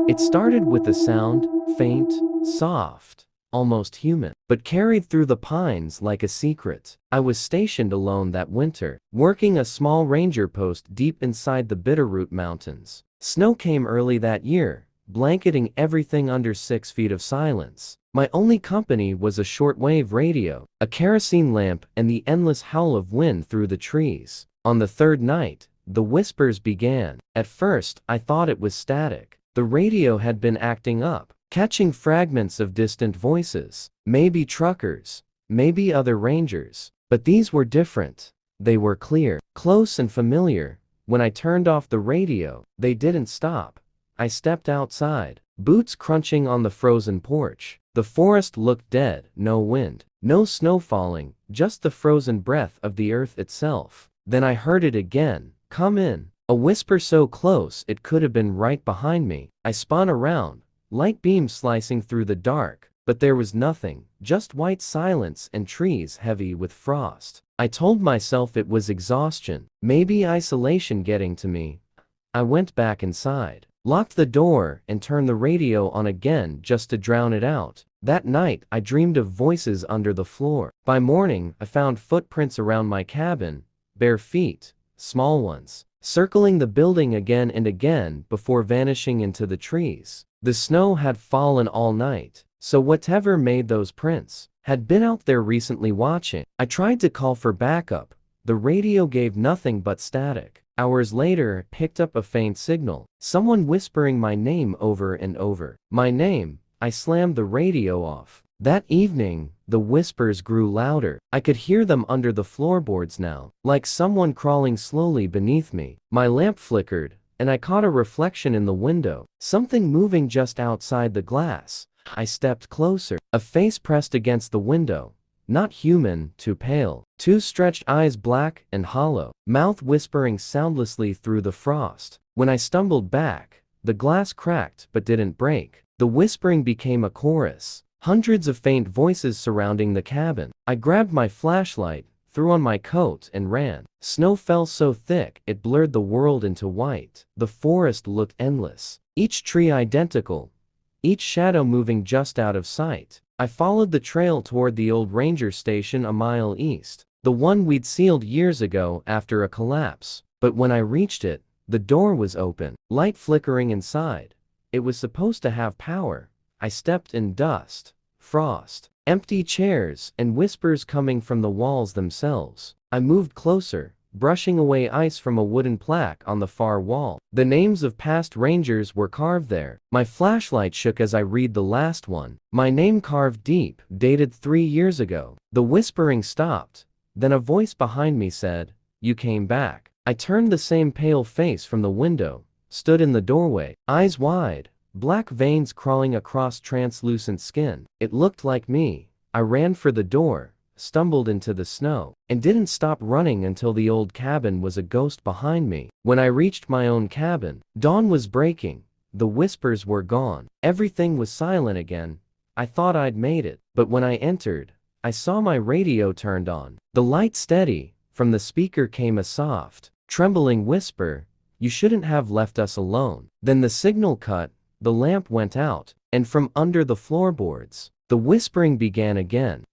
It started with a sound, faint, soft, almost human, but carried through the pines like a secret. I was stationed alone that winter, working a small ranger post deep inside the Bitterroot Mountains. Snow came early that year, blanketing everything under 6 feet of silence. My only company was a shortwave radio, a kerosene lamp, and the endless howl of wind through the trees. On the third night, the whispers began. At first, I thought it was static. The radio had been acting up, catching fragments of distant voices. Maybe truckers, maybe other rangers. But these were different. They were clear, close and familiar. When I turned off the radio, they didn't stop. I stepped outside, boots crunching on the frozen porch. The forest looked dead, no wind, no snow falling, just the frozen breath of the earth itself. Then I heard it again, "Come in." A whisper so close it could have been right behind me. I spun around, light beams slicing through the dark, but there was nothing, just white silence and trees heavy with frost. I told myself it was exhaustion, maybe isolation getting to me. I went back inside, locked the door, and turned the radio on again just to drown it out. That night, I dreamed of voices under the floor. By morning, I found footprints around my cabin, bare feet, small ones, circling the building again and again before vanishing into the trees. The snow had fallen all night, so whatever made those prints had been out there recently watching. I tried to call for backup. The radio gave nothing but static. Hours later, it picked up a faint signal, someone whispering my name over and over. My name. I slammed the radio off. That evening, the whispers grew louder. I could hear them under the floorboards now, like someone crawling slowly beneath me. My lamp flickered, and I caught a reflection in the window, something moving just outside the glass. I stepped closer. A face pressed against the window. Not human, too pale. Two stretched eyes, black and hollow, mouth whispering soundlessly through the frost. When I stumbled back, the glass cracked but didn't break. The whispering became a chorus. Hundreds of faint voices surrounding the cabin. I grabbed my flashlight, threw on my coat, and ran. Snow fell so thick it blurred the world into white. The forest looked endless, each tree identical, each shadow moving just out of sight. I followed the trail toward the old ranger station a mile east, the one we'd sealed years ago after a collapse. But when I reached it, the door was open, light flickering inside. It was supposed to have power. I stepped in dust, frost, empty chairs, and whispers coming from the walls themselves. I moved closer, brushing away ice from a wooden plaque on the far wall. The names of past rangers were carved there. My flashlight shook as I read the last one. My name carved deep, dated 3 years ago. The whispering stopped. Then a voice behind me said, "You came back." I turned the same pale face from the window, stood in the doorway, eyes wide, black veins crawling across translucent skin. It looked like me. I ran for the door, stumbled into the snow, and didn't stop running until the old cabin was a ghost behind me. When I reached my own cabin, dawn was breaking. The whispers were gone. Everything was silent again. I thought I'd made it. But when I entered, I saw my radio turned on. The light steady. From the speaker came a soft, trembling whisper, "You shouldn't have left us alone." Then the signal cut, the lamp went out, and from under the floorboards, the whispering began again.